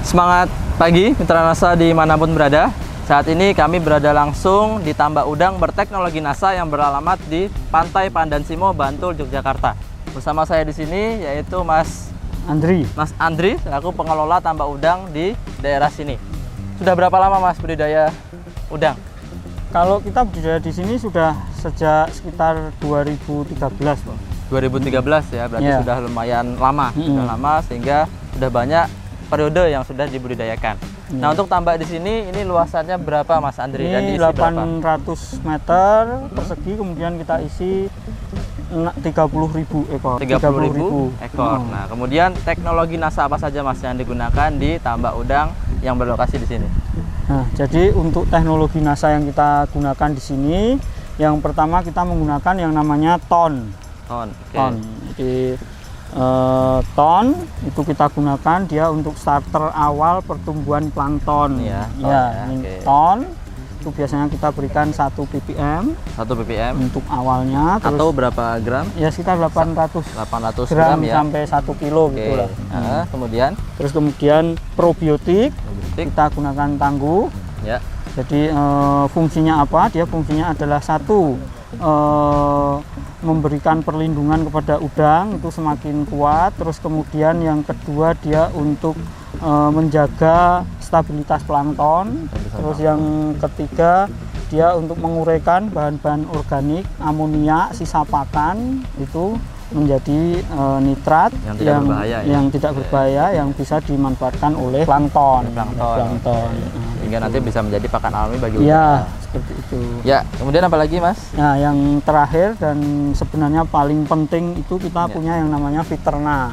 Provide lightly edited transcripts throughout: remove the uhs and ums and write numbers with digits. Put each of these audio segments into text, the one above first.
Semangat pagi Mitra NASA dimanapun berada. Saat ini kami berada langsung di tambak udang berteknologi NASA yang beralamat di Pantai Pandansimo, Bantul, Yogyakarta. Bersama saya di sini yaitu Mas Andri, selaku pengelola tambak udang di daerah sini. Sudah berapa lama Mas budidaya udang? Kalau kita budidaya di sini sudah sejak sekitar 2013, Pak. 2013 ya, berarti sudah lumayan lama, sudah lama sehingga sudah banyak periode yang sudah dibudidayakan. Nah, untuk tambak di sini ini luasannya berapa Mas Andri? Ini dan diisi 800 meter persegi, kemudian kita isi 30.000 ekor. 30.000 ekor. Nah, kemudian teknologi NASA apa saja Mas yang digunakan di tambak udang yang berlokasi di sini? Nah, jadi untuk teknologi NASA yang kita gunakan di sini, yang pertama kita menggunakan yang namanya ton. Jadi ton itu kita gunakan dia untuk starter awal pertumbuhan plankton. Ton itu biasanya kita berikan 1 ppm. 1 ppm untuk awalnya. Terus, atau berapa gram? Ya sekitar 800 gram ya. sampai 1 kilo gitu lah. Kemudian probiotik kita gunakan tangguh. Ya. Jadi fungsinya apa? Dia fungsinya adalah satu, memberikan perlindungan kepada udang itu semakin kuat. Terus kemudian yang kedua dia untuk menjaga stabilitas plankton. Terus yang ketiga dia untuk menguraikan bahan-bahan organik, amonia, sisa pakan itu menjadi nitrat yang tidak berbahaya yang bisa dimanfaatkan oleh plankton. Hingga nanti bisa menjadi pakan alami bagi udang. Ya, seperti itu. Ya, kemudian apa lagi Mas? Nah, yang terakhir dan sebenarnya paling penting itu kita punya yang namanya Viterna.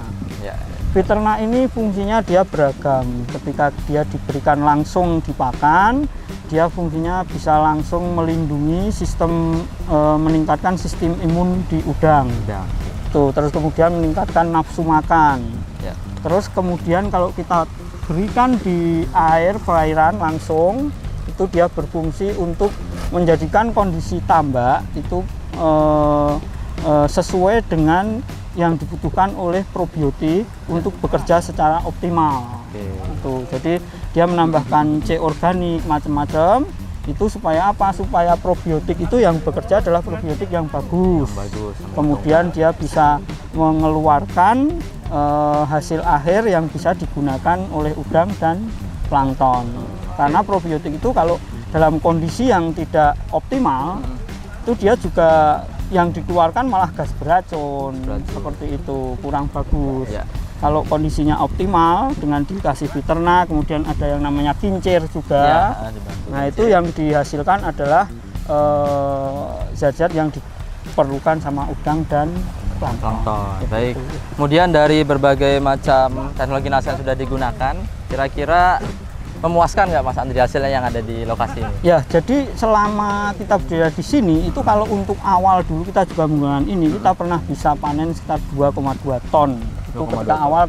Viterna ini fungsinya dia beragam. Ketika dia diberikan langsung di pakan, dia fungsinya bisa langsung melindungi sistem, meningkatkan sistem imun di udang. Tuh, terus kemudian meningkatkan nafsu makan. Terus kemudian kalau kita berikan di perairan langsung, itu dia berfungsi untuk menjadikan kondisi tambak itu sesuai dengan yang dibutuhkan oleh probiotik untuk bekerja secara optimal. Jadi dia menambahkan C organik macam-macam itu supaya apa? Supaya probiotik itu yang bekerja adalah probiotik yang bagus. Kemudian dia bisa mengeluarkan hasil akhir yang bisa digunakan oleh udang dan plankton. Karena probiotik itu kalau dalam kondisi yang tidak optimal itu dia juga yang dikeluarkan malah gas beracun. Seperti itu, kurang bagus. Kalau kondisinya optimal dengan dikasih Viterna, kemudian ada yang namanya kincir juga. Nah, itu yang dihasilkan adalah zat-zat yang diperlukan sama udang dan plankton. Baik. Kemudian dari berbagai macam teknologi NASA yang sudah digunakan, kira-kira memuaskan nggak Mas Andri hasilnya yang ada di lokasi ini? Ya, jadi selama kita berada di sini itu kalau untuk awal dulu kita juga menggunakan ini, kita pernah bisa panen sekitar 2,2 ton. Itu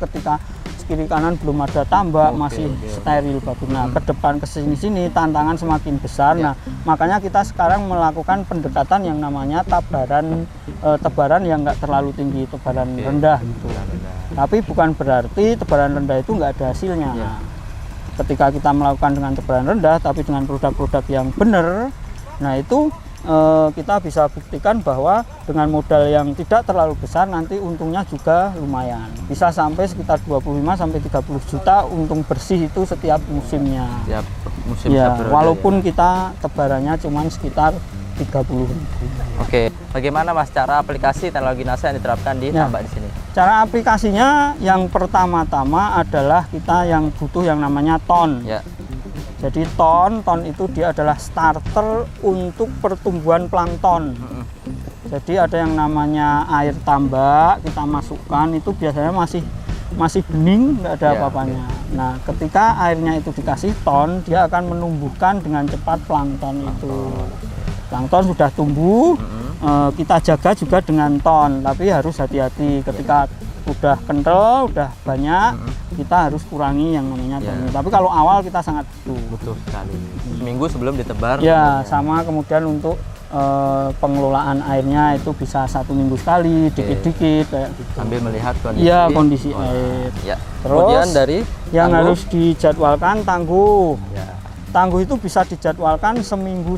ketika kiri kanan belum ada tambak, masih steril bagus. Nah, ke depan ke sini tantangan semakin besar. Nah, makanya kita sekarang melakukan pendekatan yang namanya tebaran yang nggak terlalu tinggi, tebaran rendah gitu. Tapi bukan berarti tebaran rendah itu nggak ada hasilnya. Ketika kita melakukan dengan tebaran rendah tapi dengan produk-produk yang benar, nah itu kita bisa buktikan bahwa dengan modal yang tidak terlalu besar nanti untungnya juga lumayan. Bisa sampai sekitar 25 sampai 30 juta untung bersih itu setiap musimnya. Walaupun kita tebarannya cuma sekitar 30.000. Oke, bagaimana Mas cara aplikasi teknologi NASA yang diterapkan di tambak di sini? Cara aplikasinya yang pertama-tama adalah kita yang butuh yang namanya ton. Jadi ton itu dia adalah starter untuk pertumbuhan plankton. Jadi ada yang namanya air tambak kita masukkan itu biasanya masih bening, nggak ada apa-apanya. Nah, ketika airnya itu dikasih ton, dia akan menumbuhkan dengan cepat plankton itu. Plankton sudah tumbuh, kita jaga juga dengan ton, tapi harus hati-hati ketika udah kental, udah banyak, kita harus kurangi yang namanya ton. Tapi kalau awal kita sangat butuh sekali. Seminggu sebelum ditebar. Sama kemudian untuk pengelolaan airnya itu bisa 1 minggu sekali, dikit-dikit kayak gitu. Sambil melihat kondisi. Iya, kondisi air. Ya. Terus Kemudian dari yang tangguh. harus dijadwalkan tangguh. Ya. Tangguh itu bisa dijadwalkan seminggu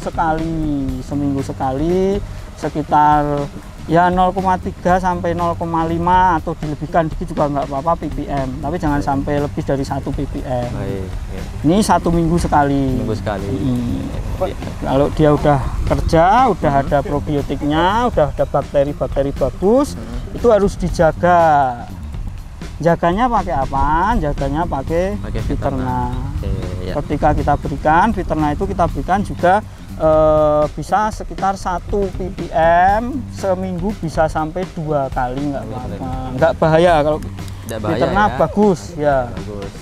sekali sekitar ya 0,3 sampai 0,5 atau dilebihkan dikit juga nggak apa-apa ppm, tapi jangan sampai lebih dari 1 ppm. Baik. Ya. Ini 1 minggu sekali. Minggu sekali. Kalau dia udah kerja, udah ada probiotiknya, udah ada bakteri-bakteri bagus, itu harus dijaga. Jaganya pakai apa? Jaganya pakai Viterna. Oke, ya. Ketika kita berikan Viterna itu kita berikan juga bisa sekitar 1 ppm seminggu, bisa sampai 2 kali, nggak apa-apa, nggak bahaya. Kalau Tidak bahaya Viterna ya. bagus ya. Bagus.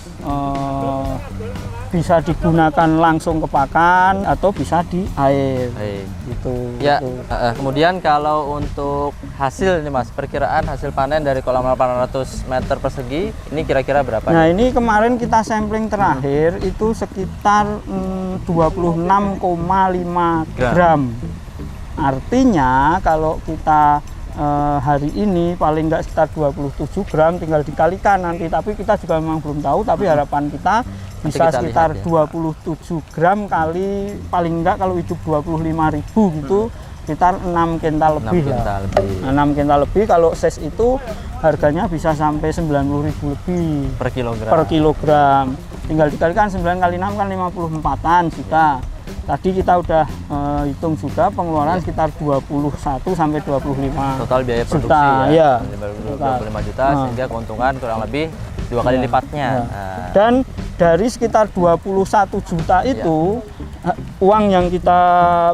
Bisa digunakan langsung ke pakan atau bisa di air. Baik. Gitu. Ya, gitu. kemudian kalau untuk hasil nih Mas, perkiraan hasil panen dari kolam 800 meter persegi ini kira-kira berapa? Nah, nih? ini kemarin kita sampling terakhir itu sekitar 26,5 gram. Artinya kalau kita hari ini paling nggak sekitar 27 gram, tinggal dikalikan nanti, tapi kita juga memang belum tahu, tapi harapan kita bisa kita sekitar lihat ya. 27 gram kali, paling enggak kalau hidup 25.000 gitu, sekitar 6 kental lebih 6 lah. kental lebih. 6 kental lebih. Kalau ses itu harganya bisa sampai 90.000 lebih Per kilogram. per kilogram. Tinggal dikalikan 9 kali 6 kan 54-an juta. Tadi kita udah hitung juga pengeluaran sekitar 21 sampai 25 Total biaya produksi juta, ya. ya. 25 juta sehingga keuntungan kurang lebih 2 kali lipatnya. Ya. Nah, Dan dari sekitar 21 juta itu uang yang kita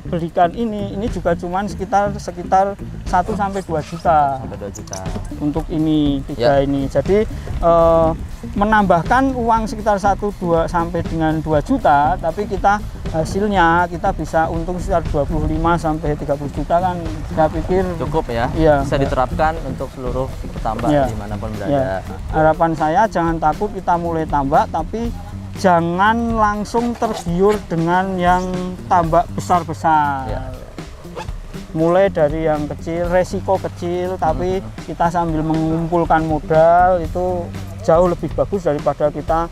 belikan ini juga cuman sekitar 1 sampai 2 juta sampai 2 juta. untuk ini tiga Ya. ini. Jadi menambahkan uang sekitar 1-2 sampai dengan 2 juta, tapi kita hasilnya kita bisa untung sekitar 25 sampai 30 juta kan, saya pikir Cukup ya. Iya. Bisa diterapkan untuk seluruh petambak Iya. dimanapun berada. ya. Harapan saya jangan takut kita mulai tambak, tapi jangan langsung tergiur dengan yang tambak besar-besar. Ya. Mulai dari yang kecil, resiko kecil, tapi kita sambil mengumpulkan modal itu jauh lebih bagus daripada kita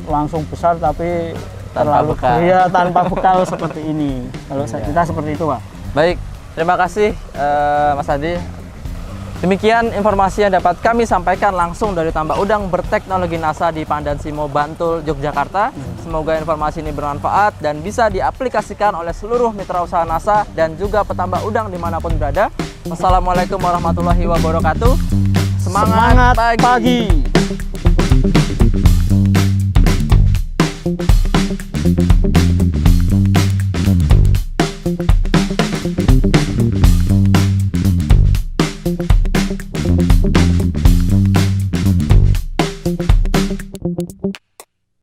langsung besar tapi Tanpa terlalu bekal. iya, tanpa bekal seperti ini. Kalau Iya. kita seperti itu, Pak. Baik, terima kasih Mas Adi. Demikian informasi yang dapat kami sampaikan langsung dari tambak udang berteknologi NASA di Pandan Simo, Bantul, Yogyakarta. Semoga informasi ini bermanfaat dan bisa diaplikasikan oleh seluruh mitra usaha NASA dan juga petambak udang dimanapun berada. Wassalamualaikum warahmatullahi wabarakatuh. Semangat, Semangat pagi.